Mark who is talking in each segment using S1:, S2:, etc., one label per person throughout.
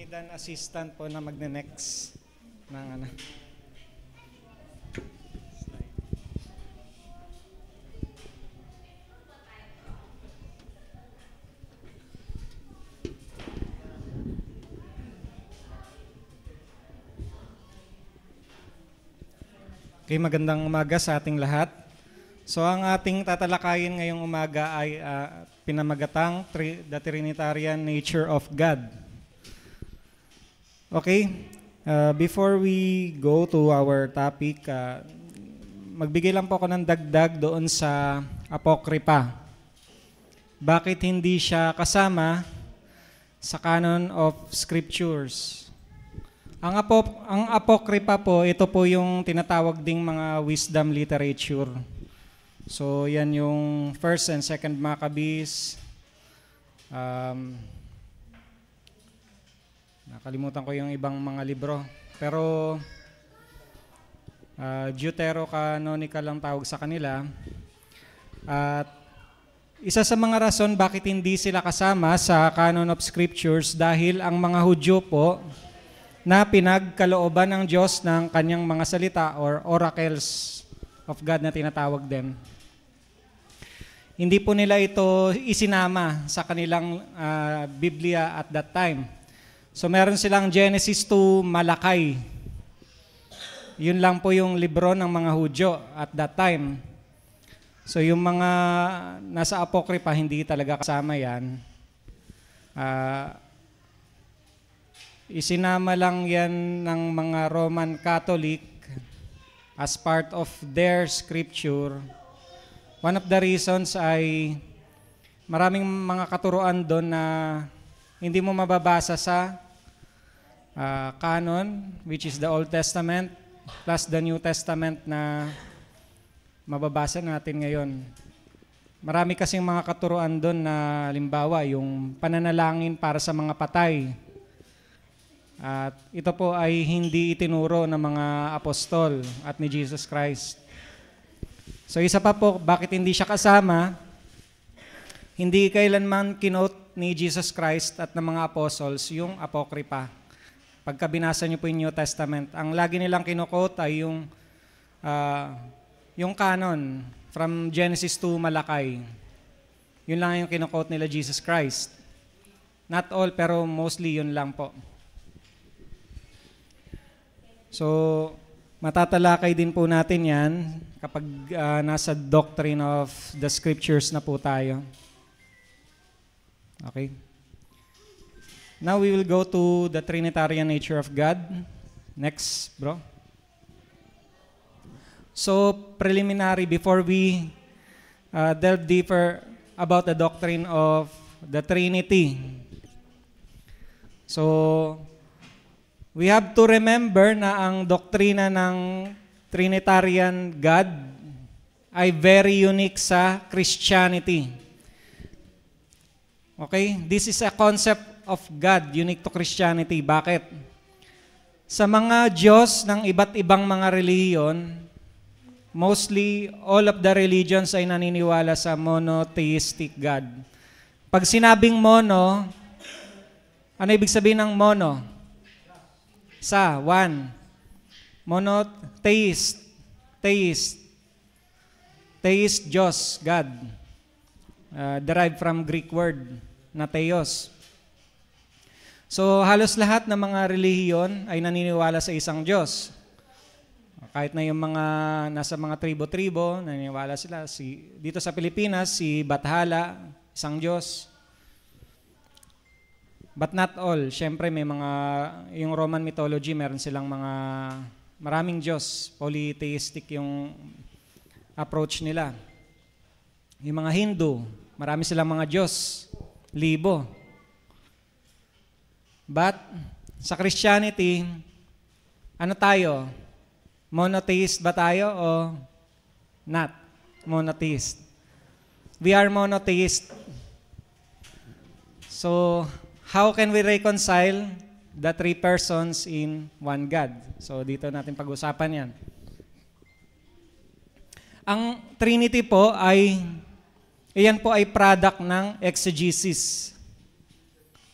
S1: need an assistant po na magne-next ng ano. Okay, magandang umaga sa ating lahat. So ang ating tatalakayin ngayong umaga ay pinamagatang The Trinitarian Nature of God. Okay, before we go to our topic, magbigay lang po ako ng dagdag doon sa Apokrypha. Bakit hindi siya kasama sa canon of scriptures? Ang Apokrypha po, ito po yung tinatawag ding mga wisdom literature. So yan yung 1st and 2nd Maccabees. Nakalimutan ko yung ibang mga libro. Pero Deuterocanonical lang tawag sa kanila. At isa sa mga rason bakit hindi sila kasama sa canon of scriptures dahil ang mga Hudyo po na pinagkalooban ng Diyos ng kanyang mga salita or oracles of God na tinatawag din. Hindi po nila ito isinama sa kanilang Biblia at that time. So meron silang Genesis to Malakay. Yun lang po yung libro ng mga Hudyo at that time. So yung mga nasa Apokrypha, hindi talaga kasama yan. Isinama lang yan ng mga Roman Catholic as part of their scripture. One of the reasons ay maraming mga katuruan doon na hindi mo mababasa sa canon, which is the Old Testament, plus the New Testament na mababasa natin ngayon. Marami kasing mga katuruan doon na halimbawa yung pananalangin para sa mga patay. At ito po ay hindi itinuro ng mga apostol at ni Jesus Christ. So isa pa po, bakit hindi siya kasama? Hindi kailanman kinote ni Jesus Christ at ng mga apostles yung Apokrypha. Pagka binasa niyo po yung New Testament, ang lagi nilang kinokote ay yung canon from Genesis to Malakay. Yun lang yung kinokote nila Jesus Christ. Not all, pero mostly yun lang po. So, matatalakay din po natin yan kapag nasa doctrine of the scriptures na po tayo. Okay. Now we will go to the Trinitarian nature of God. Next, bro. So, preliminary, before we delve deeper about the doctrine of the Trinity. So, we have to remember na ang doktrina ng Trinitarian God ay very unique sa Christianity. Okay? This is a concept of God unique to Christianity. Bakit? Sa mga Diyos ng iba't ibang mga relihiyon, mostly all of the religions ay naniniwala sa monotheistic God. Pag sinabing mono, ano ibig sabihin ng mono? One. Monotheist. Theist, Diyos, God. Derived from Greek word na theos. So halos lahat ng mga relihiyon ay naniniwala sa isang Diyos. Kahit na yung mga nasa mga tribo-tribo, naniniwala sila. Dito sa Pilipinas, si Bathala, isang Diyos. But not all. Siyempre may yung Roman mythology, meron silang maraming Diyos. Polytheistic yung approach nila. Yung mga Hindu, marami silang mga Diyos. Libo. But sa Christianity, ano tayo? Monotheist ba tayo o not monotheist? We are monotheist. So, how can we reconcile the three persons in one God? So, dito natin pag-usapan yan. Ang Trinity po iyan po ay product ng exegesis.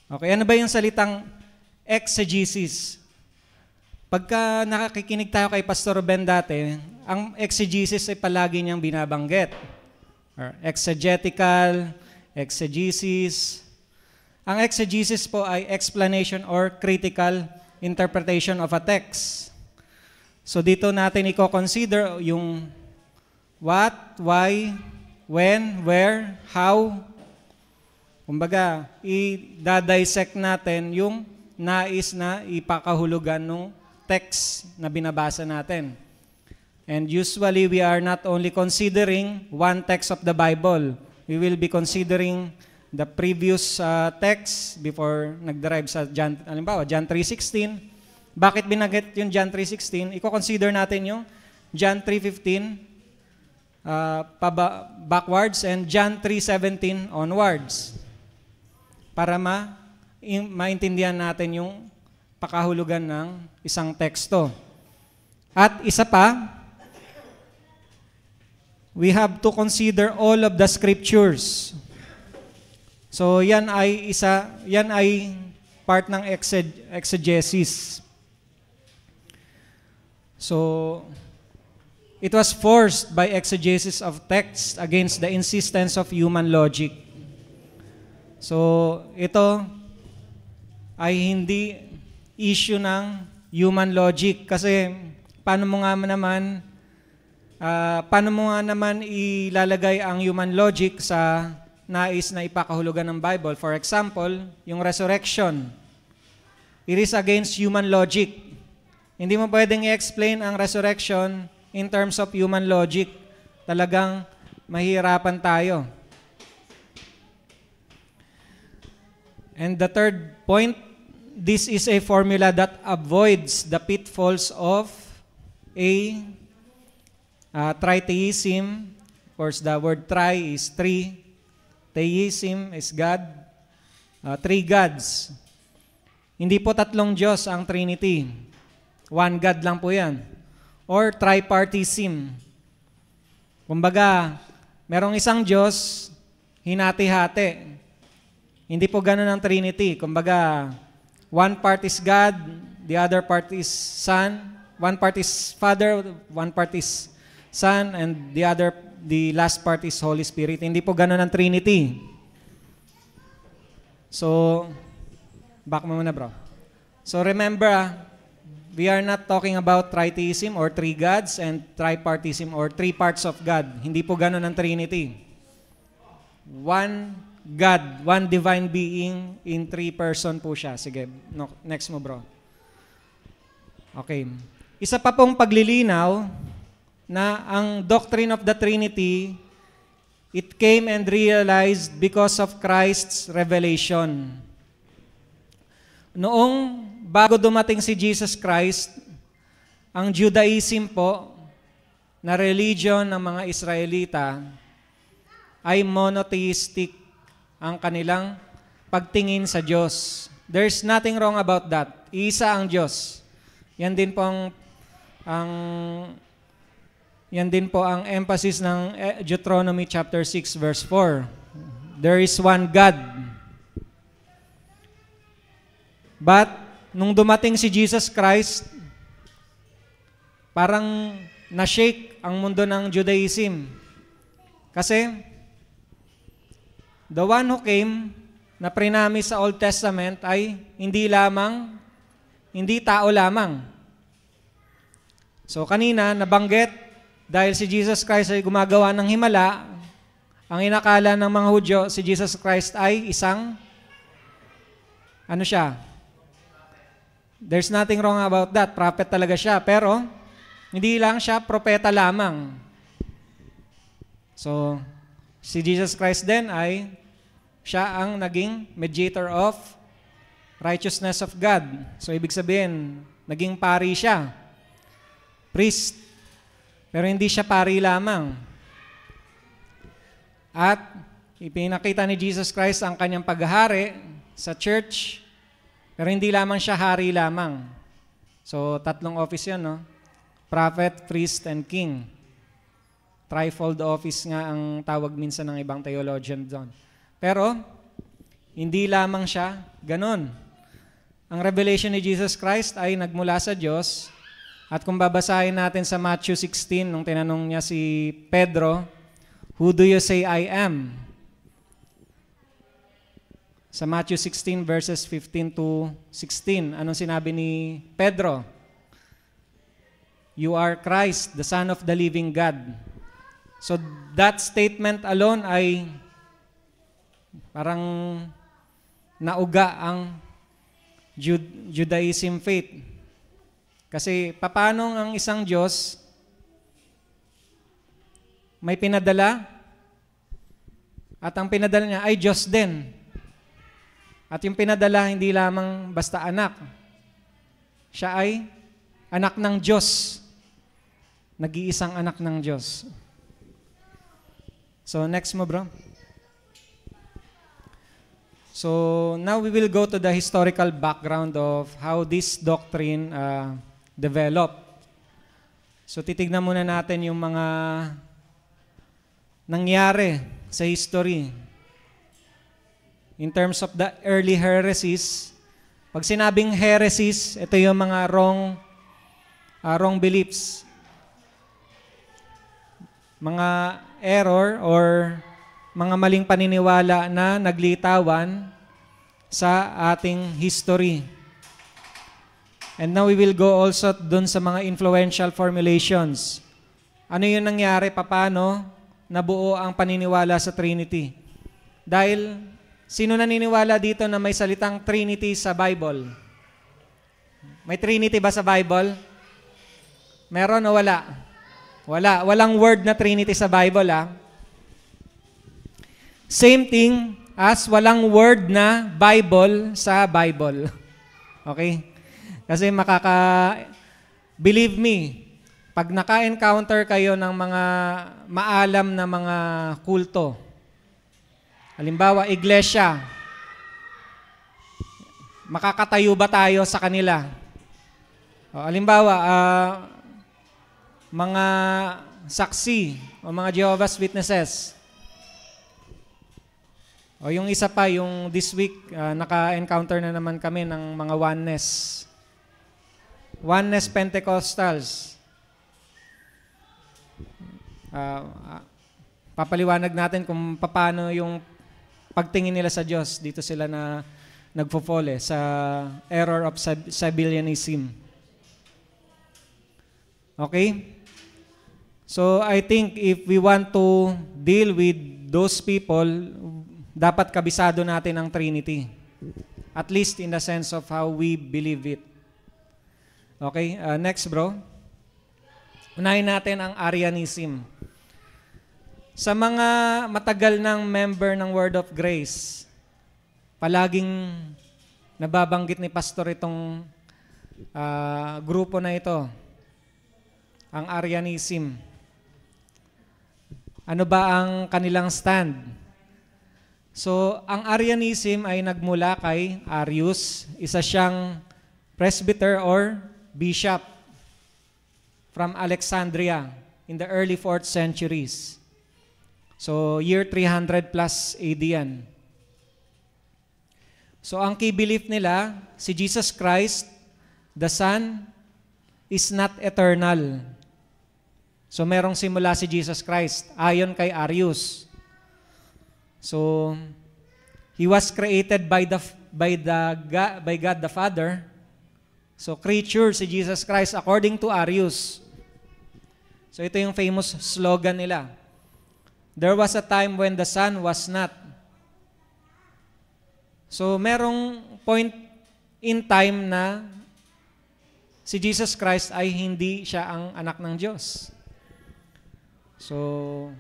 S1: Okay, ano ba yung salitang exegesis. Pagka nakikinig tayo kay Pastor Ben dati, ang exegesis ay palagi niyang binabanggit. Or exegetical, exegesis. Ang exegesis po ay explanation or critical interpretation of a text. So dito natin i-consider yung what, why, when, where, how. Kumbaga, i-dissect natin yung nais na ipakahulugan ng text na binabasa natin. And usually, we are not only considering one text of the Bible. We will be considering the previous text before nag-derive sa John, halimbawa, John 3:16. Bakit binanggit yung John 3:16? Iko-consider natin yung John 3:15 backwards and John 3:17 onwards para maintindihan natin yung pakahulugan ng isang teksto. At isa pa, we have to consider all of the scriptures. So yan ay part ng exegesis. So it was forced by exegesis of text against the insistence of human logic. So ito ay hindi issue ng human logic kasi paano mo nga naman ilalagay ang human logic sa nais na ipakahulugan ng Bible? For example, yung resurrection. It is against human logic. Hindi mo pwedeng i-explain ang resurrection in terms of human logic. Talagang mahirapan tayo. And the third point, this is a formula that avoids the pitfalls of a tritheism. Of course, the word tri is three. Theism is God. Three gods. Hindi po tatlong Diyos ang Trinity. One God lang po yan. Or tripartism. Kumbaga, merong isang Diyos, hinati-hati. Hindi po ganun ang Trinity. Kumbaga, one part is God, the other part is Son, one part is Father, one part is Son, and the last part is Holy Spirit. Hindi po ganun ang Trinity. So, back mo muna bro. So remember, we are not talking about tritheism or three gods and tripartism or three parts of God. Hindi po ganun ang Trinity. One God, one divine being in three person po siya. Sige, next mo bro. Okay. Isa pa pong paglilinaw na ang doctrine of the Trinity, it came and realized because of Christ's revelation. Noong bago dumating si Jesus Christ, ang Judaism po, na religion ng mga Israelita, ay monotheistic ang kanilang pagtingin sa Diyos. There's nothing wrong about that. Isa ang Diyos. Yan din po ang emphasis ng Deuteronomy chapter 6 verse 4. There is one God. But nung dumating si Jesus Christ, parang na-shake ang mundo ng Judaism. Kasi the one who came na prinamis sa Old Testament ay hindi tao lamang. So kanina nabanggit, dahil si Jesus Christ ay gumagawa ng himala, ang inakala ng mga Hudyo, si Jesus Christ ay isang, there's nothing wrong about that, prophet talaga siya, pero hindi lang siya propeta lamang. So, si Jesus Christ din ay siya ang naging mediator of righteousness of God. So, ibig sabihin, naging pari siya. Priest. Pero hindi siya pari lamang. At ipinakita ni Jesus Christ ang kanyang paghahari sa church, pero hindi lamang siya hari lamang. So, tatlong office yun, no? Prophet, priest, and king. Trifold office nga ang tawag minsan ng ibang theologian doon. Pero, hindi lamang siya ganon. Ang revelation ni Jesus Christ ay nagmula sa Diyos. At kung babasahin natin sa Matthew 16, nung tinanong niya si Pedro, "Who do you say I am?" Sa Matthew 16 verses 15 to 16, anong sinabi ni Pedro? "You are Christ, the Son of the living God." So that statement alone ay parang nauga ang Judaism faith. Kasi paano ang isang Diyos may pinadala at ang pinadala niya ay Diyos din. At yung pinadala hindi lamang basta anak. Siya ay anak ng Diyos. Nag-iisang anak ng Diyos. So next mo, bro. So now we will go to the historical background of how this doctrine developed. So titignan muna natin yung mga nangyari sa history. In terms of the early heresies, pag sinabing heresies, ito yung mga wrong beliefs. Mga error or mga maling paniniwala na naglitawan sa ating history. And now we will go also dun sa mga influential formulations. Ano yung nangyari? Paano nabuo ang paniniwala sa Trinity? Dahil sino naniniwala dito na may salitang Trinity sa Bible? May Trinity ba sa Bible? Meron o wala? Wala. Walang word na Trinity sa Bible, ah. Same thing as walang word na Bible sa Bible. Okay? Kasi believe me, pag naka-encounter kayo ng mga maalam na mga kulto, halimbawa, iglesia, makakatayo ba tayo sa kanila? O, halimbawa, mga saksi o mga Jehovah's Witnesses. O yung isa pa, yung this week, naka-encounter na naman kami ng mga Oneness Pentecostals. Papaliwanag natin kung paano yung pagtingin nila sa Diyos. Dito sila na nagfo-fall sa error of Sabellianism. Okay? So I think if we want to deal with those people, dapat kabisado natin ang Trinity. At least in the sense of how we believe it. Okay, next bro. Unahin natin ang Arianism. Sa mga matagal ng member ng Word of Grace, palaging nababanggit ni pastor itong grupo na ito, ang Arianism. Ano ba ang kanilang stand? So, ang Arianism ay nagmula kay Arius, isa siyang presbyter or bishop from Alexandria in the early 4th centuries. So, year 300 plus AD yan. So, ang key belief nila, si Jesus Christ, the Son, is not eternal. So, merong simula si Jesus Christ, ayon kay Arius. So, He was created by God the Father. So, creature si Jesus Christ according to Arius. So, ito yung famous slogan nila. There was a time when the Son was not. So, merong point in time na si Jesus Christ ay hindi siya ang anak ng Diyos. So,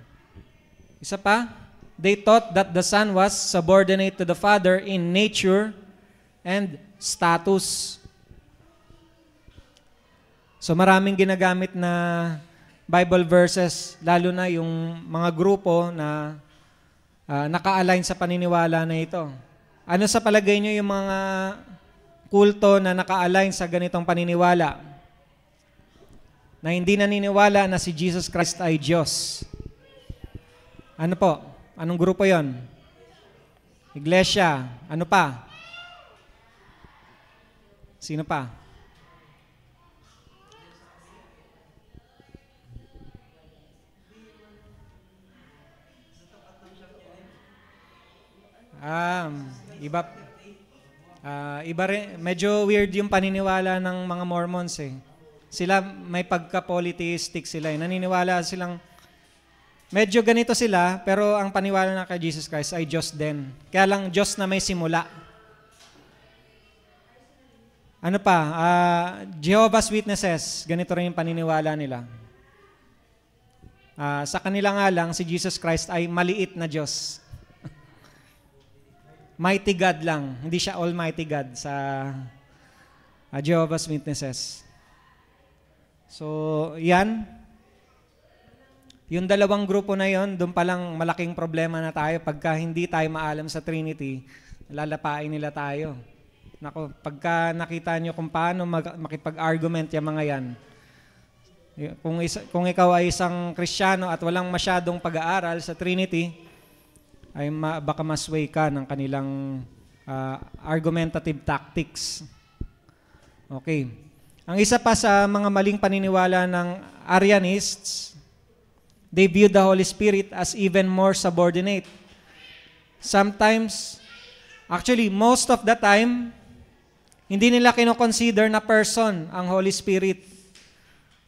S1: isa pa, they thought that the Son was subordinate to the Father in nature and status. So maraming ginagamit na Bible verses, lalo na yung mga grupo na naka-align sa paniniwala na ito. Ano sa palagay nyo yung mga kulto na naka-align sa ganitong paniniwala? Na hindi naniniwala na si Jesus Christ ay Diyos. Ano po? Anong grupo yon? Iglesia. Ano pa? Sino pa? Iba iba rin, medyo weird yung paniniwala ng mga Mormons eh. Sila may pagka-polytheistic sila eh. Naniniwala silang medyo ganito sila, pero ang paniwala na kay Jesus Christ ay Diyos din. Kaya lang Diyos na may simula. Ano pa? Jehovah's Witnesses, ganito rin yung paniniwala nila. Sa kanila nga lang, si Jesus Christ ay maliit na Diyos. Mighty God lang. Hindi siya Almighty God sa Jehovah's Witnesses. So, yan. Yung dalawang grupo na yon, doon palang malaking problema na tayo. Pagka hindi tayo maalam sa Trinity, lalapain nila tayo. Nako, pagka nakita nyo kung paano makipag-argument yung mga yan, kung ikaw ay isang Kristiyano at walang masyadong pag-aaral sa Trinity, ay baka masway ka ng kanilang argumentative tactics. Okay. Ang isa pa sa mga maling paniniwala ng Arianists, they view the Holy Spirit as even more subordinate. Sometimes, actually, most of the time, hindi nila kino-consider na person ang Holy Spirit.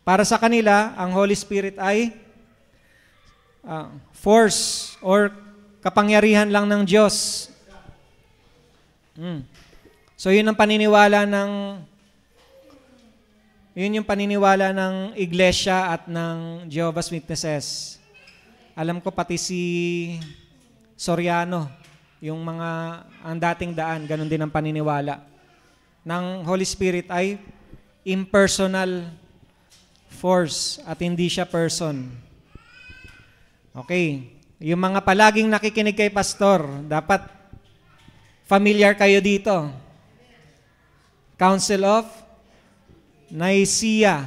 S1: Para sa kanila, ang Holy Spirit ay force or kapangyarihan lang ng Diyos. So yun ang paniniwala yung paniniwala ng Iglesia at ng Jehovah's Witnesses. Alam ko pati si Soriano, ang dating daan, ganun din ang paniniwala ng Holy Spirit ay impersonal force at hindi siya person. Okay. Yung mga palaging nakikinig kay pastor, dapat familiar kayo dito. Council of Nicaea.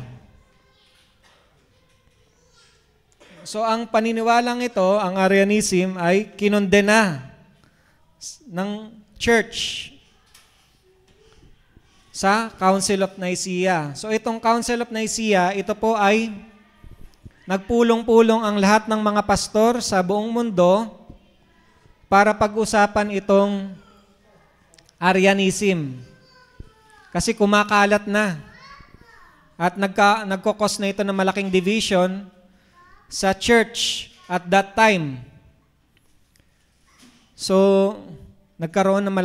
S1: So ang paniniwalang ito, ang Arianism, ay kinondena ng church sa Council of Nicaea. So itong Council of Nicaea, ito po ay nagpulong-pulong ang lahat ng mga pastor sa buong mundo para pag-usapan itong Arianism. Kasi kumakalat na at nagkokos na ito ng malaking division sa church at that time. So, nagkaroon ng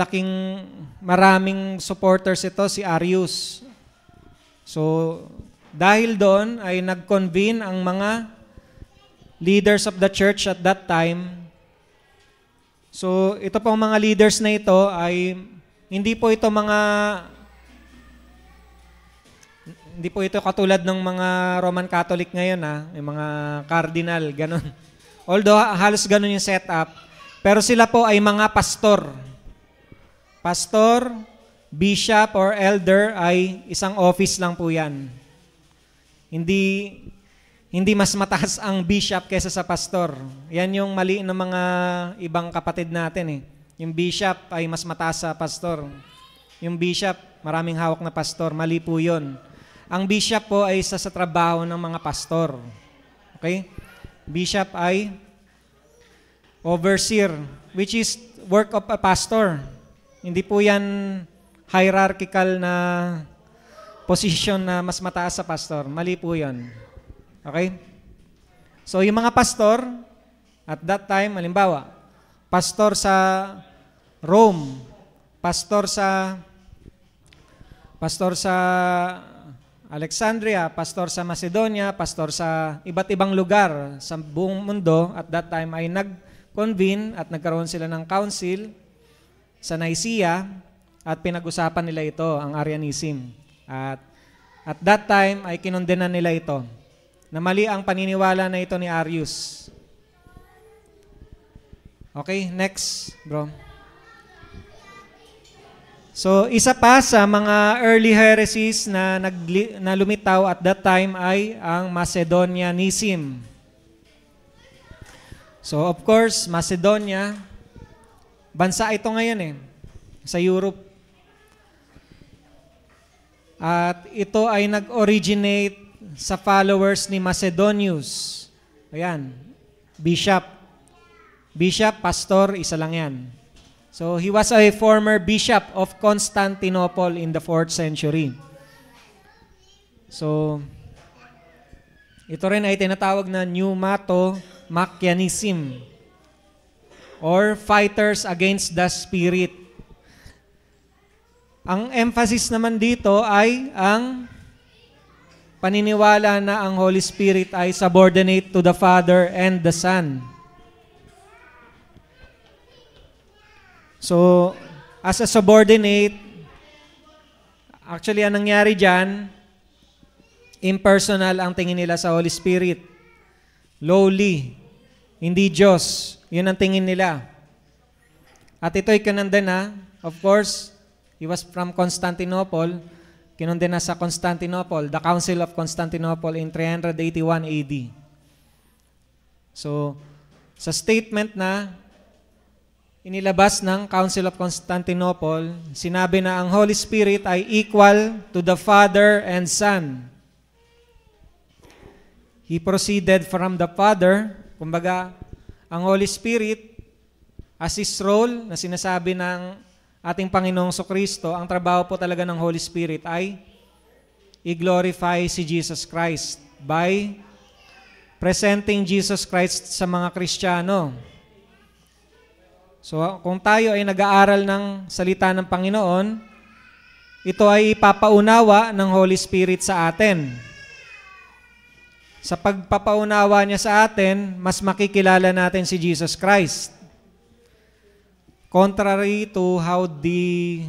S1: maraming supporters ito, si Arius. So, dahil doon ay nag-convene ang mga leaders of the church at that time. So, ito pong mga leaders na ito ay hindi po ito katulad ng mga Roman Catholic ngayon yung mga cardinal, ganun. Although halos ganun yung setup, pero sila po ay mga pastor. Pastor, bishop, or elder ay isang office lang po yan. Hindi mas mataas ang bishop kaysa sa pastor. Yan yung mali ng mga ibang kapatid natin eh. Yung bishop ay mas mataas sa pastor. Yung bishop, maraming hawak na pastor. Mali po yun. Ang bishop po ay isa sa trabaho ng mga pastor. Okay? Bishop ay overseer, which is work of a pastor. Hindi po yan hierarchical na position na mas mataas sa pastor. Mali po yun. Okay? So, yung mga pastor, at that time, halimbawa, pastor sa Rome, pastor sa Alexandria, pastor sa Macedonia, pastor sa iba't ibang lugar sa buong mundo, at that time ay nag-convene at nagkaroon sila ng council sa Nicaea at pinag-usapan nila ito, ang Arianism. At that time ay kinondena nila ito, na mali ang paniniwala na ito ni Arius. Okay, next, bro. So, isa pa sa mga early heresies na lumitaw at that time ay ang Macedonianism. So, of course, Macedonia, bansa ito ngayon sa Europe. At ito ay nag-originate sa followers ni Macedonius. Ayan, bishop. Bishop, pastor, isa lang yan. So, he was a former bishop of Constantinople in the 4th century. So, ito rin ay tinatawag na pneumato-Machianism or fighters against the spirit. Ang emphasis naman dito ay ang paniniwala na ang Holy Spirit ay subordinate to the Father and the Son. So, as a subordinate, actually, ang nangyari dyan, impersonal ang tingin nila sa Holy Spirit. Lowly. Hindi Diyos. Yun ang tingin nila. At ito'y kinundena. Of course, he was from Constantinople. Kinundena sa Constantinople, the Council of Constantinople in 381 AD. So, sa statement na inilabas ng Council of Constantinople, sinabi na ang Holy Spirit ay equal to the Father and Son. He proceeded from the Father. Kumbaga, ang Holy Spirit, as His role na sinasabi ng ating Panginoong Kristo, ang trabaho po talaga ng Holy Spirit ay i-glorify si Jesus Christ by presenting Jesus Christ sa mga Kristiyano. So, kung tayo ay nag-aaral ng salita ng Panginoon, ito ay ipapaunawa ng Holy Spirit sa atin. Sa pagpapaunawa niya sa atin, mas makikilala natin si Jesus Christ. Contrary to how the,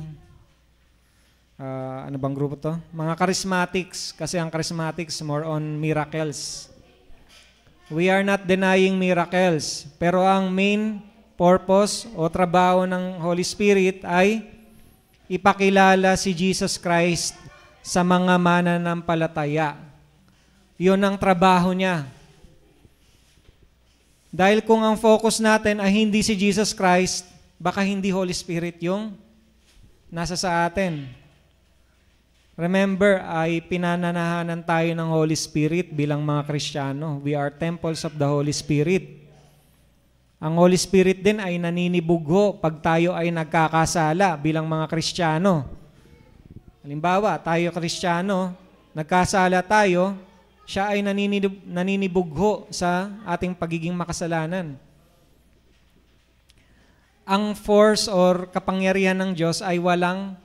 S1: ano bang grupo to? Mga charismatics, kasi ang charismatics more on miracles. We are not denying miracles, pero ang main purpose o trabaho ng Holy Spirit ay ipakilala si Jesus Christ sa mga mananampalataya. Yun ang trabaho niya. Dahil kung ang focus natin ay hindi si Jesus Christ, baka hindi Holy Spirit yung nasa sa atin. Remember, ay pinananahanan tayo ng Holy Spirit bilang mga Kristiyano. We are temples of the Holy Spirit. Ang Holy Spirit din ay naninibugho pag tayo ay nagkakasala bilang mga Kristiyano. Halimbawa, tayo Kristiyano, nagkasala tayo, siya ay naninibugho sa ating pagiging makasalanan. Ang force or kapangyarihan ng Diyos ay walang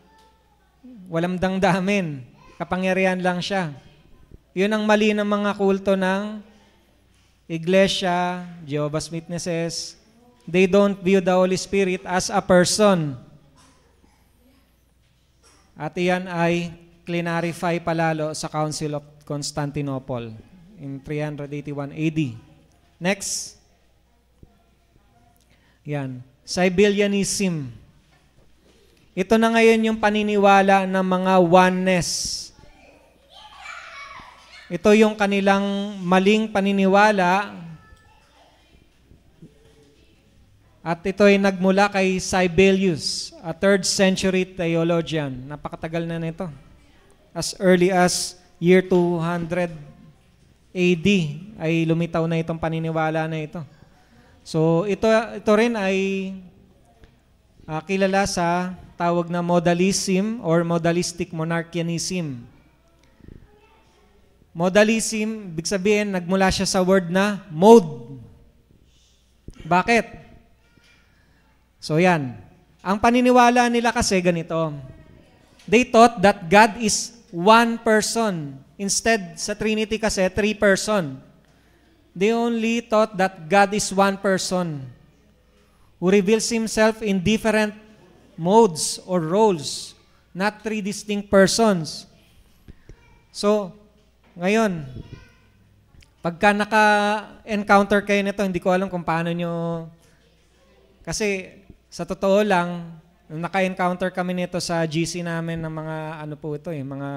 S1: damdamin. Kapangyarihan lang siya. Yun ang mali ng mga kulto ng Iglesia, Jehovah's Witnesses. They don't view the Holy Spirit as a person. At iyan ay clarify palalo sa Council of Constantinople in 381 AD. Next. Yan. Cybelianism. Ito na ngayon yung paniniwala ng mga oneness. Ito yung kanilang maling paniniwala at ito ay nagmula kay Cybelius, a 3rd century theologian. Napakatagal na nito. As early as year 200 AD ay lumitaw na itong paniniwala na ito. So ito rin ay kilala sa tawag na modalism or modalistic monarchianism. Modalism, ibig sabihin, nagmula siya sa word na mode. Bakit? So yan. Ang paniniwala nila kasi ganito. They thought that God is one person. Instead, sa Trinity kasi, 3 person. They only thought that God is one person who reveals Himself in different modes or roles, not 3 distinct persons. So, ngayon, pagka naka-encounter kayo nito, hindi ko alam kung paano nyo, kasi sa totoo lang, naka-encounter kami nito sa GC namin ng mga, ano po ito mga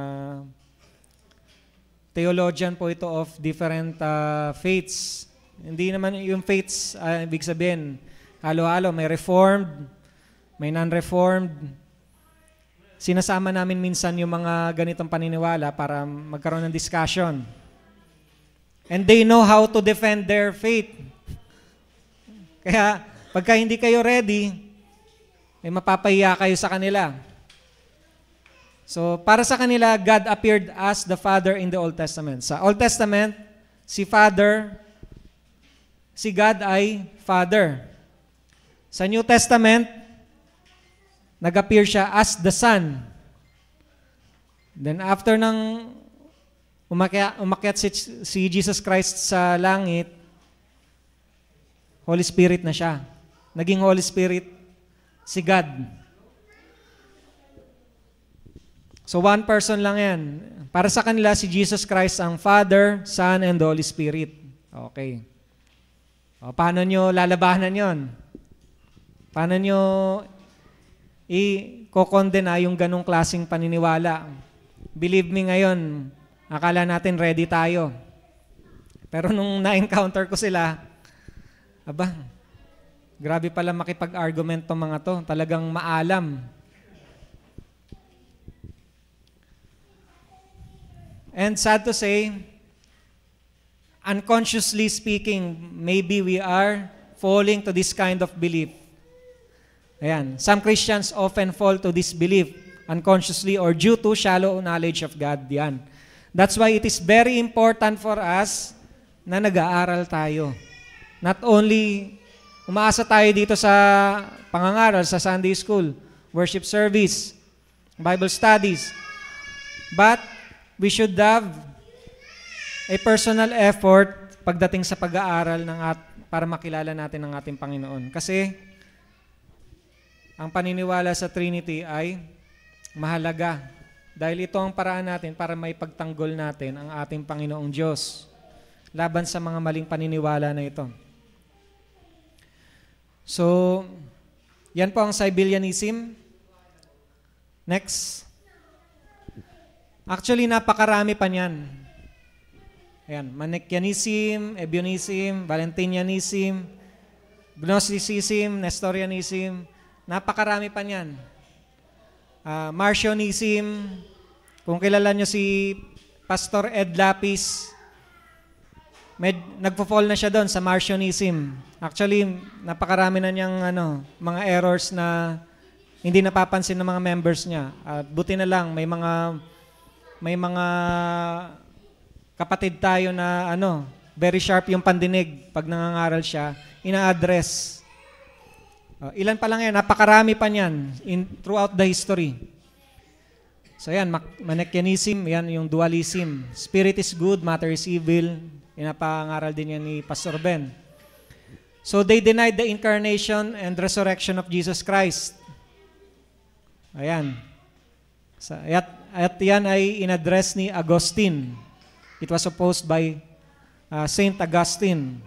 S1: theologian po ito of different faiths. Hindi naman yung faiths, ibig sabihin, halo-halo, may reformed, may non-reformed. sinasama namin minsan yung mga ganitong paniniwala para magkaroon ng discussion. And they know how to defend their faith. Kaya, pagka hindi kayo ready, may mapapahiya kayo sa kanila. So, para sa kanila, God appeared as the Father in the Old Testament. Sa Old Testament, si God ay Father. Sa New Testament, nag-appear siya as the Son. Then after nang umakyat si Jesus Christ sa langit, Holy Spirit na siya. Naging Holy Spirit si God. So one person lang yan. Para sa kanila, si Jesus Christ ang Father, Son, and Holy Spirit. Okay. O, paano nyo lalabanan yon? Paano nyo i-kondena yung ganong klaseng paniniwala? Believe me ngayon, akala natin ready tayo. Pero nung na-encounter ko sila, grabe pala makipag-argument tong mga to. Talagang maalam. And sad to say, unconsciously speaking, maybe we are falling to this kind of belief. Ayan. Some Christians often fall to this belief unconsciously or due to shallow knowledge of God. Yan. That's why it is very important for us na nag-aaral tayo. Not only umaasa tayo dito sa pangangaral, sa Sunday School, worship service, Bible studies, but we should have a personal effort pagdating sa pag-aaral para makilala natin ang ating Panginoon. Kasi ang paniniwala sa Trinity ay mahalaga dahil ito ang paraan natin para may pagtanggol natin ang ating Panginoong Diyos laban sa mga maling paniniwala na ito. So, yan po ang Sabellianism. Next. Actually, napakarami pa niyan. Ayan, Manichaeanism, Ebionism, Valentinianism, Gnosticism, Nestorianism, napakarami pa niyan. Marcionism, kung kilala nyo si Pastor Ed Lapis, nagpo-fall na siya doon sa Marcionism. Actually, napakarami na niyang mga errors na hindi napapansin ng mga members niya. At buti na lang, may mga kapatid tayo na very sharp yung pandinig pag nangangaral siya, ina-address. Ilan pa lang yan, napakarami pa niyan throughout the history. So yan, Manichaeanism, yan yung dualism. Spirit is good, matter is evil. Inapangaral din yan ni Pastor Ben. So they denied the incarnation and resurrection of Jesus Christ. Ayan. At yan ay in-address ni Augustine. It was opposed by Saint Augustine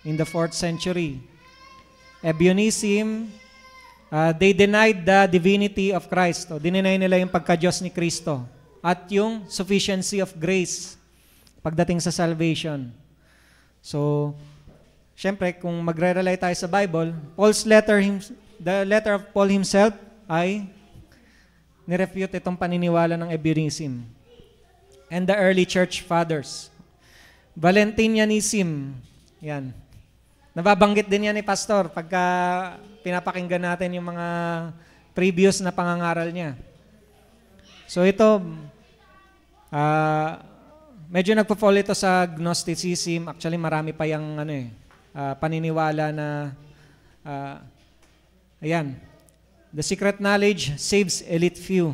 S1: in the 4th century. Ebionism, they denied the divinity of Christ. Dininay nila yung pagka-Diyos ni Kristo at yung sufficiency of grace pagdating sa salvation. So, syempre, kung magre-rely tayo sa Bible, the letter of Paul himself ay nirefute itong paniniwala ng Ebionism. And the early church fathers. Valentinianism, yan. Nababanggit din yan ni Pastor pagka pinapakinggan natin yung mga previous na pangangaral niya. So ito, medyo nagpo-fall ito sa Gnosticism. Actually, marami pa yung paniniwala na, ayan, the secret knowledge saves elite few.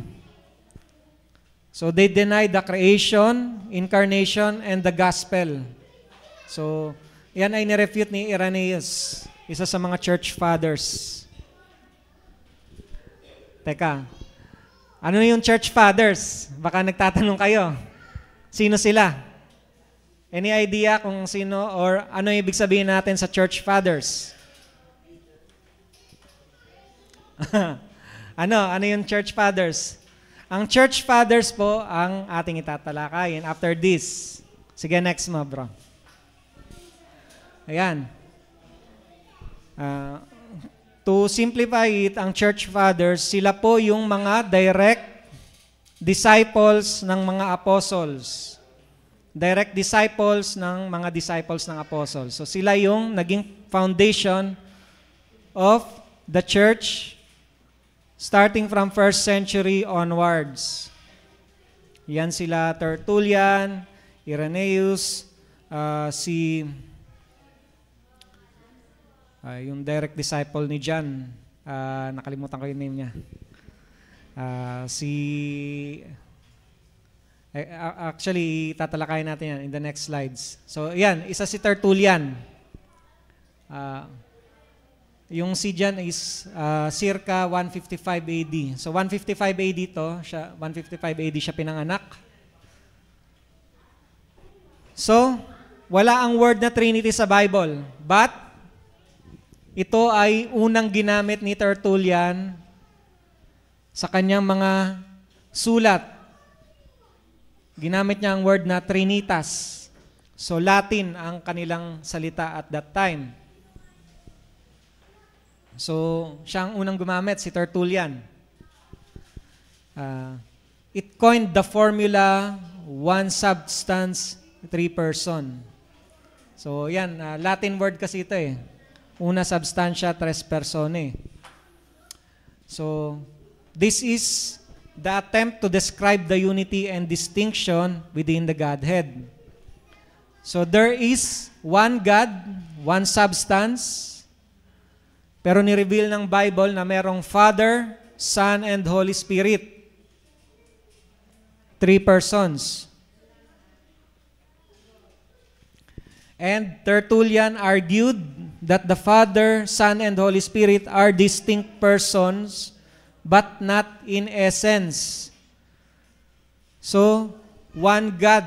S1: So they deny the creation, incarnation, and the gospel. So, yan ay nirefute ni Irenaeus, isa sa mga church fathers. Teka, ano yung church fathers? Baka nagtatanong kayo. Sino sila? Any idea kung sino or ano yung ibig sabihin natin sa church fathers? Ano yung church fathers? Ang church fathers po ang ating itatalakayin after this. Sige, next mo, bro. Ayan. To simplify it, ang church fathers, sila po yung mga direct disciples ng mga apostles. Direct disciples ng mga disciples ng apostles. So sila yung naging foundation of the church starting from 1st century onwards. Yan sila Tertullian, Irenaeus, yung direct disciple ni John. Nakalimutan ko yung name niya. Actually, tatalakayin natin yan in the next slides. So, yan, isa si Tertullian. Yung si John is circa 155 AD. So, 155 AD to, 155 AD siya pinanganak. So, wala ang word na Trinity sa Bible. But, ito ay unang ginamit ni Tertullian sa kanyang mga sulat. Ginamit niya ang word na Trinitas. So, Latin ang kanilang salita at that time. So, siya ang unang gumamit, si Tertullian. It coined the formula, one substance, three person. So, yan, Latin word kasi ito eh. Una substantia, tres personae. So, this is the attempt to describe the unity and distinction within the Godhead. So there is one God, one substance, pero ni-reveal ng Bible na merong Father, Son, and Holy Spirit. Three persons. And Tertullian argued that the Father, Son, and Holy Spirit are distinct persons but not in essence. So, one God.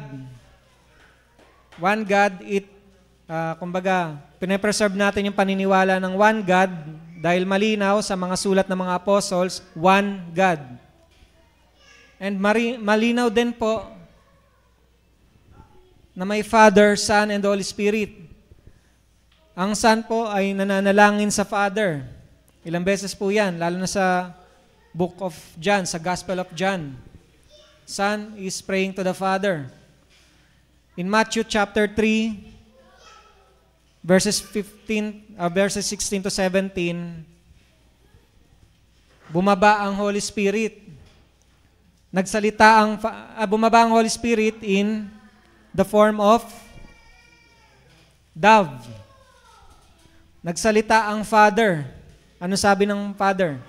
S1: One God, kumbaga, pinapreserve natin yung paniniwala ng one God dahil malinaw sa mga sulat ng mga apostles, one God. And malinaw din po na may Father, Son, and Holy Spirit. Ang Son po ay nananalangin sa Father. Ilang beses po yan, lalo na sa Book of John, sa Gospel of John. Son is praying to the Father. In Matthew chapter 3, verses 16 to 17, bumaba ang Holy Spirit. Bumaba ang Holy Spirit in the form of dove. Nagsalita ang Father. Ano sabi ng Father?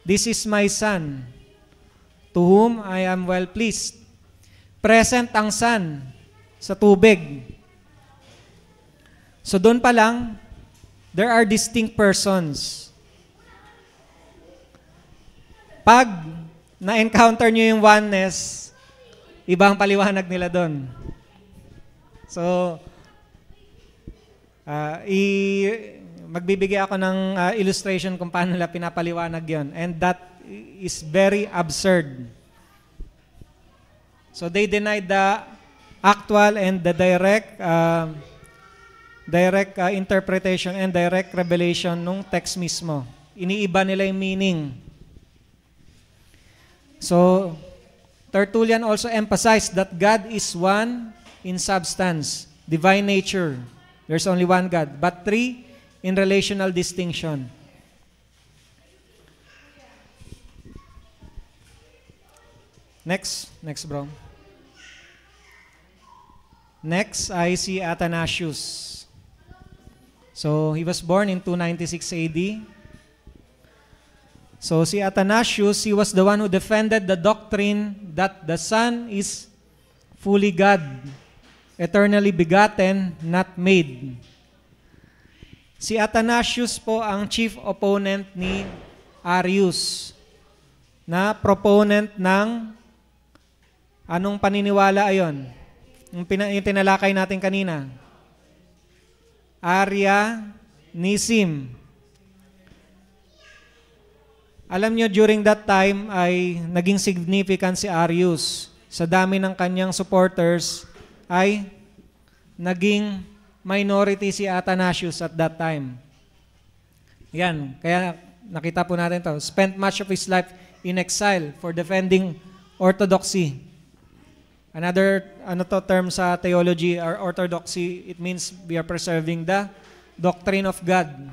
S1: This is my Son, to whom I am well pleased. Present ang Son sa tubig. So doon pa lang, there are distinct persons. Pag na-encounter nyo yung oneness, ibang paliwanag nila doon. So, magbibigay ako ng illustration kung paano nila pinapaliwanag yon. And that is very absurd. So they denied the actual and the direct interpretation and direct revelation nung text mismo. Iniiba nila yung meaning. So, Tertullian also emphasized that God is one in substance, divine nature. There's only one God. But three in relational distinction. Next bro. Next I see Athanasius. So he was born in 296 AD. So si Athanasius, he was the one who defended the doctrine that the Son is fully God, eternally begotten, not made. Si Athanasius po ang chief opponent ni Arius, na proponent ng anong paniniwala ayon? Yung tinalakay natin kanina. Arianism. Alam nyo, during that time ay naging significant si Arius. Sa dami ng kanyang supporters ay naging minority si Athanasius at that time. Yan, kaya nakita po natin to. Spent much of his life in exile for defending orthodoxy. Another term sa theology or orthodoxy, it means we are preserving the doctrine of God.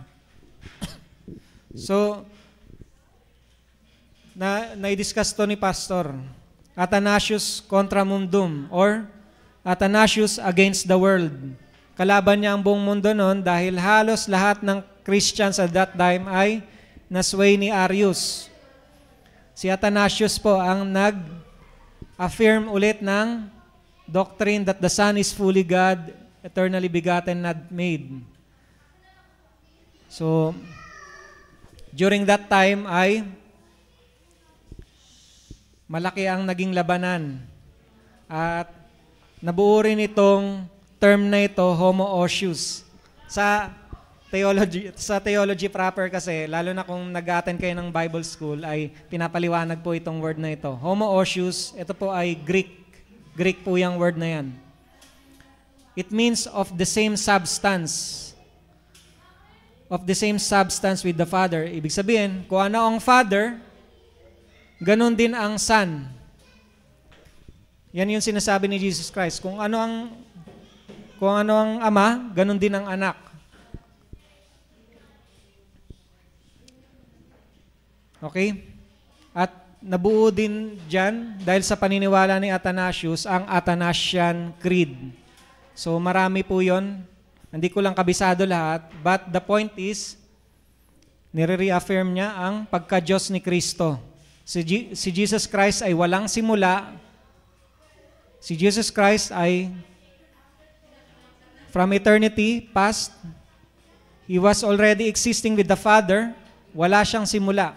S1: So, na-discuss to ni Pastor. Athanasius contra mundum or Athanasius against the world. Kalaban niya ang buong mundo noon dahil halos lahat ng Christians at that time ay nasway ni Arius. Si Athanasius po ang nag-affirm ulit ng doctrine that the Son is fully God, eternally begotten, not made. So, during that time ay malaki ang naging labanan. At nabuo rin itong term na ito, homoousios. Sa theology proper kasi, lalo na kung nag-attend kayo ng Bible school, ay pinapaliwanag po itong word na ito. Homoousios, ito po ay Greek. Greek po yung word na yan. It means of the same substance. Of the same substance with the Father. Ibig sabihin, kung ano ang Father, ganun din ang Son. Yan yung sinasabi ni Jesus Christ. Kung ano ang Ama, ganun din ang Anak. Okay? At nabuo din dyan, dahil sa paniniwala ni Athanasius, ang Athanasian Creed. So marami po yon. Hindi ko lang kabisado lahat. But the point is, nire-reaffirm niya ang pagka-Diyos ni Kristo. Si Jesus Christ ay walang simula. Si Jesus Christ ay from eternity past, He was already existing with the Father. Wala siyang simula.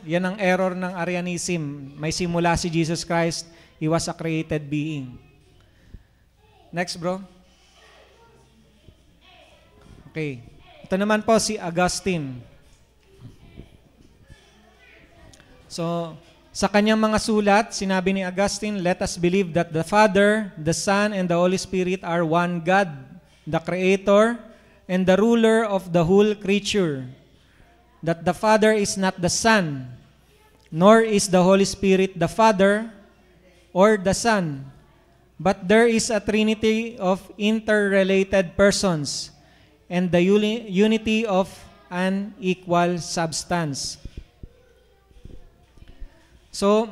S1: Yan ang error ng Arianism. May simula si Jesus Christ. He was a created being. Next, bro. Okay. Ito naman po si Augustine. So, sa kanyang mga sulat, sinabi ni Augustine, let us believe that the Father, the Son, and the Holy Spirit are one God, the Creator, and the ruler of the whole creature. That the Father is not the Son, nor is the Holy Spirit the Father or the Son, but there is a trinity of interrelated persons, and the unity of an equal substance. So,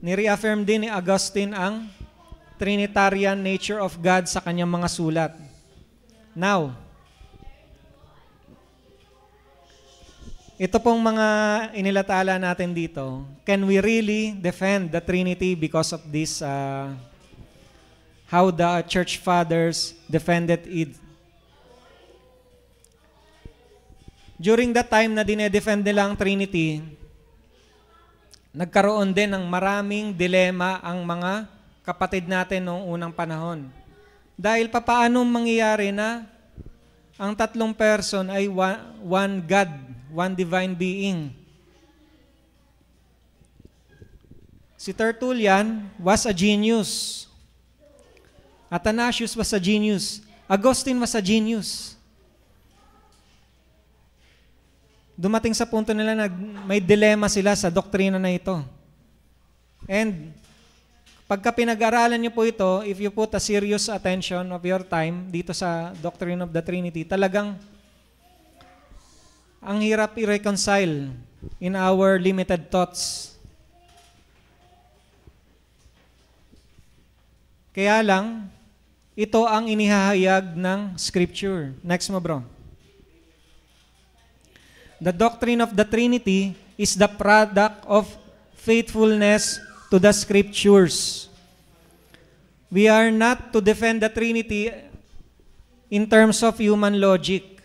S1: nireaffirm din ni Augustine ang Trinitarian nature of God sa kanyang mga sulat. Now, ito pong mga inilatala natin dito, can we really defend the Trinity because of this, how the Church Fathers defended it? During that time na dinedefend nila ang Trinity, nagkaroon din ng maraming dilema ang mga kapatid natin noong unang panahon. Dahil papaano mangyayari na ang tatlong person ay one God, one divine being? Si Tertullian was a genius. Athanasius was a genius. Augustine was a genius. Dumating sa punto nila na may dilema sila sa doktrina na ito. And pagka pinag-aralan niyo po ito, if you put a serious attention of your time dito sa doctrine of the Trinity, talagang ang hirap i-reconcile in our limited thoughts. Kaya lang, ito ang inihahayag ng Scripture. Next mo, bro. The doctrine of the Trinity is the product of faithfulness to the Scriptures. We are not to defend the Trinity in terms of human logic.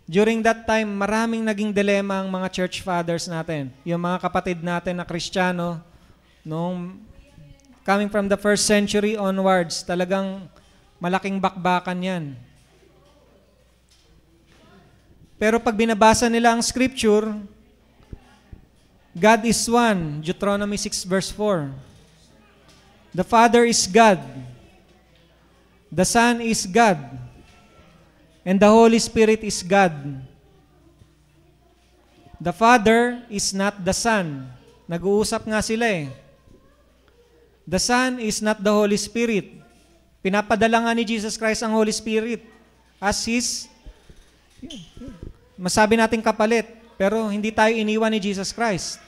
S1: During that time, maraming naging dilema ang mga church fathers natin. Yung mga kapatid natin na Kristiyano, coming from the 1st century onwards, talagang malaking bakbakan yan. Pero pag binabasa nila ang Scripture, God is one, Deuteronomy 6 verse 4. The Father is God. The Son is God. And the Holy Spirit is God. The Father is not the Son. Nag-uusap nga sila eh. The Son is not the Holy Spirit. Pinapadala nga ni Jesus Christ ang Holy Spirit as His, masabi natin kapalit, pero hindi tayo iniwan ni Jesus Christ.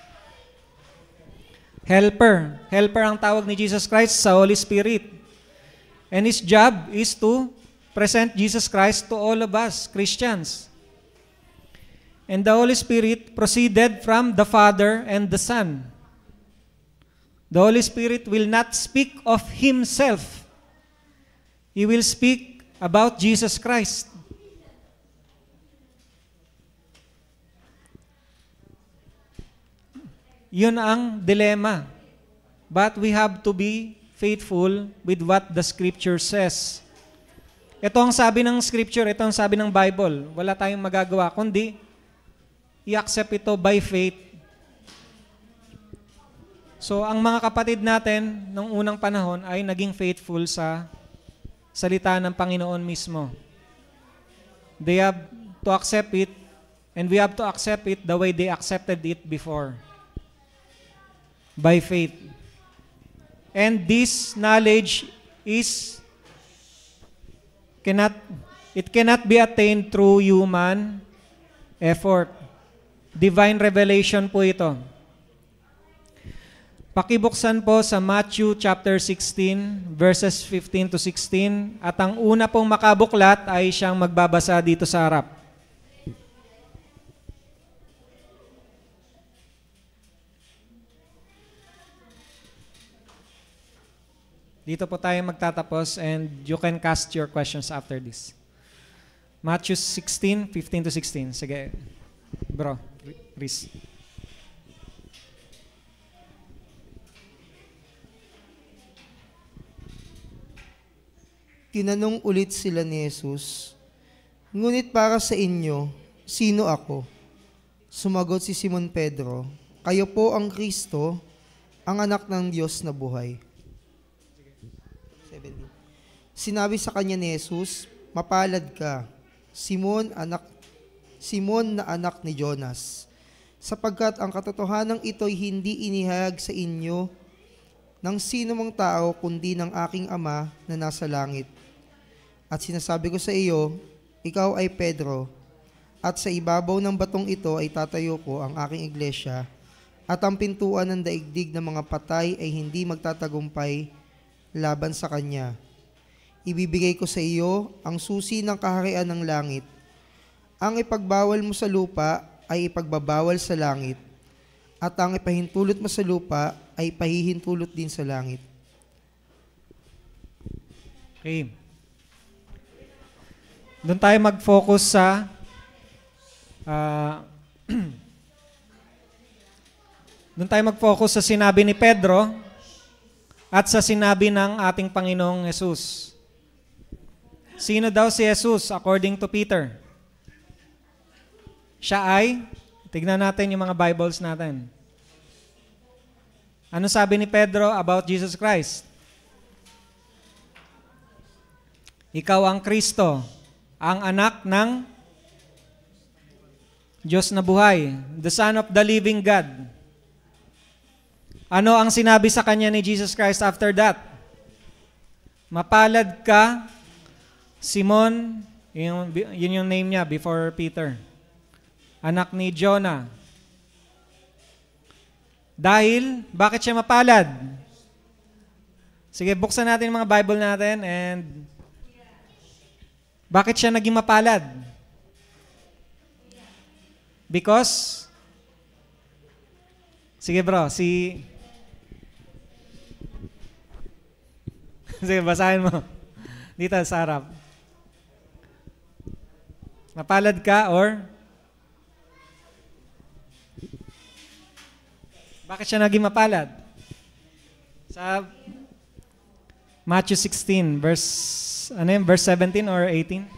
S1: Helper. Helper ang tawag ni Jesus Christ sa Holy Spirit. And His job is to present Jesus Christ to all of us, Christians. And the Holy Spirit proceeded from the Father and the Son. The Holy Spirit will not speak of Himself. He will speak about Jesus Christ. Yun ang dilema. But we have to be faithful with what the Scripture says. Ito ang sabi ng Scripture, ito ang sabi ng Bible. Wala tayong magagawa, kundi i-accept ito by faith. So, ang mga kapatid natin nung unang panahon ay naging faithful sa salita ng Panginoon mismo. They have to accept it, and we have to accept it the way they accepted it before. By faith. And this knowledge cannot be attained through human effort. Divine revelation po ito. Pakibuksan po sa Matthew chapter 16, verses 15 to 16, at ang una pong makabuklat ay siyang magbabasa dito sa harap. Dito po tayo magtatapos and you can cast your questions after this. Matthew 16, 15 to 16. Sige, bro. Chris.
S2: Tinanong ulit sila ni Jesus, "Ngunit para sa inyo, sino ako?" Sumagot si Simon Pedro, "Kayo po ang Kristo, ang anak ng Diyos na buhay." 17. Sinabi sa kanya ni Jesus, "Mapalad ka, Simon na anak ni Jonas, sapagkat ang katotohanan ito'y hindi inihayag sa inyo ng sino mang tao kundi ng aking Ama na nasa langit. At sinasabi ko sa iyo, ikaw ay Pedro, at sa ibabaw ng batong ito ay tatayo ko ang aking iglesia, at ang pintuan ng daigdig ng mga patay ay hindi magtatagumpay laban sa kanya. Ibibigay ko sa iyo ang susi ng kaharian ng langit. Ang ipagbawal mo sa lupa ay ipagbabawal sa langit, at ang ipahintulot mo sa lupa ay pahihintulot din sa langit."
S1: Okay. Doon tayo mag-focus sa doon tayo mag-focus sa sinabi ni Pedro at sa sinabi ng ating Panginoong Jesus. Sino daw si Jesus according to Peter? Siya ay, tignan natin yung mga Bibles natin. Ano sabi ni Pedro about Jesus Christ? Ikaw ang Kristo, ang anak ng Diyos na buhay, the Son of the living God. Ano ang sinabi sa kanya ni Jesus Christ after that? Mapalad ka, Simon, yun yung name niya before Peter. Anak ni Jonah. Dahil, bakit siya mapalad? Sige, buksan natin yung mga Bible natin and bakit siya naging mapalad? Because, sige bro, sige, basahin mo. Dito sa harap. Mapalad ka or bakit siya naging mapalad? Sa Matthew 16, verse 17 or 18?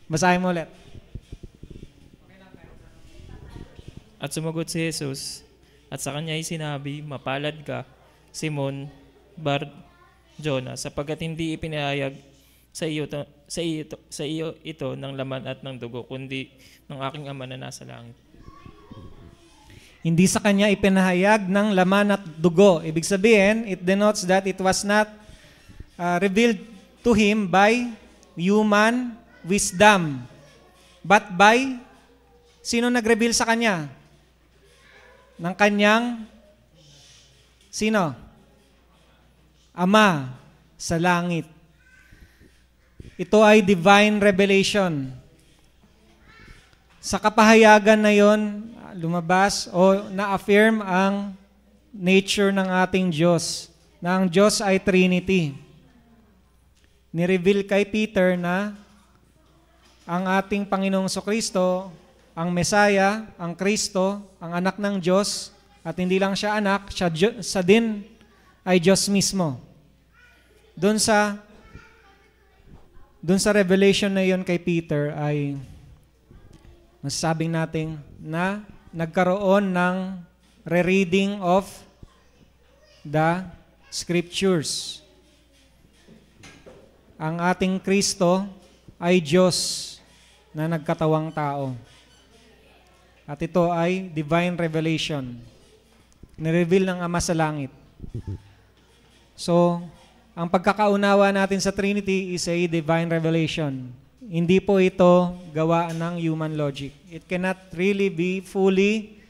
S1: Basahin mo ulit.
S3: At sumagot si Jesus, at sa kanya ay sinabi, "Mapalad ka, Simon Bar-Jona, sapagkat hindi ipinahayag sa iyo ito ng laman at ng dugo, kundi ng aking Ama na nasa langit."
S1: Hindi sa kanya ipinahayag ng laman at dugo. Ibig sabihin, it denotes that it was not revealed to him by human wisdom, but by, sino nag-reveal sa kanya? Ng kanyang, sino? Ama sa langit. Ito ay divine revelation. Sa kapahayagan na yon, lumabas o na-affirm ang nature ng ating Diyos, na ang Diyos ay Trinity. Nireveal kay Peter na ang ating Panginoong Kristo, ang Mesaya, ang Kristo, ang anak ng Diyos, at hindi lang siya anak, siya din ay Diyos mismo. Doon sa revelation na yon kay Peter ay masasabing natin na nagkaroon ng rereading of the Scriptures. Ang ating Kristo ay Diyos na nagkatawang tao. At ito ay divine revelation. Nireveal ng Ama sa langit. So, ang pagkakaunawa natin sa Trinity is a divine revelation. Hindi po ito gawa ng human logic. It cannot really be fully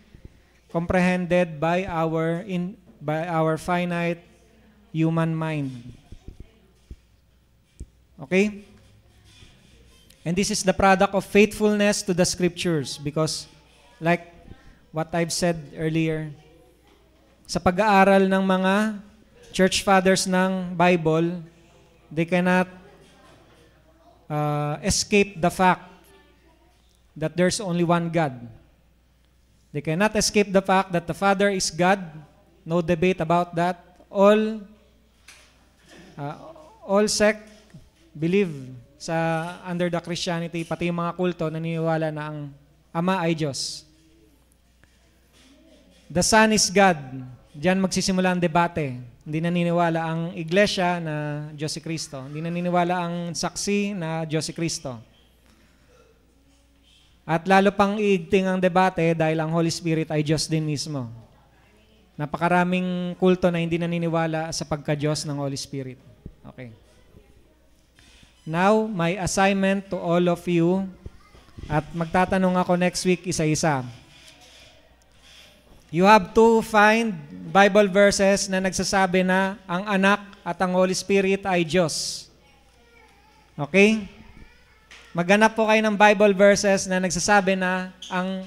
S1: comprehended by our finite human mind. Okay? And this is the product of faithfulness to the Scriptures because like what I've said earlier, sa pag-aaral ng mga church fathers ng Bible, they cannot escape the fact that there's only one God. They cannot escape the fact that the Father is God. No debate about that. All sect believe under the Christianity, pati yung mga kulto naniniwala na ang Ama ay Diyos. The Son is God. Diyan magsisimula ang debate. Hindi naniniwala ang iglesia na Diyos si Kristo. Hindi naniniwala ang saksi na Diyos si Kristo. At lalo pang iigting ang debate dahil ang Holy Spirit ay Diyos din mismo. Napakaraming kulto na hindi naniniwala sa pagka-Diyos ng Holy Spirit. Okay. Now, my assignment to all of you, at magtatanong ako next week isa-isa. You have to find Bible verses na nagsasabi na ang anak at ang Holy Spirit ay Diyos. Okay? Maghanap po kayo ng Bible verses na nagsasabi na ang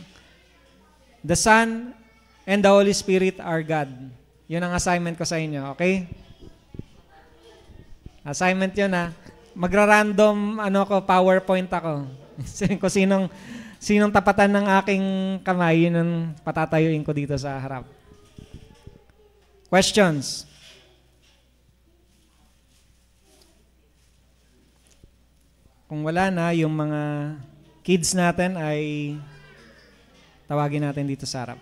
S1: the Son and the Holy Spirit are God. Yun ang assignment ko sa inyo. Okay? Assignment yun ha. Magra-random PowerPoint ako. Kung sinong tapatan ng aking kamay, yun ang patatayuin ko dito sa harap. Questions? Kung wala na, yung mga kids natin ay tawagin natin dito sa harap.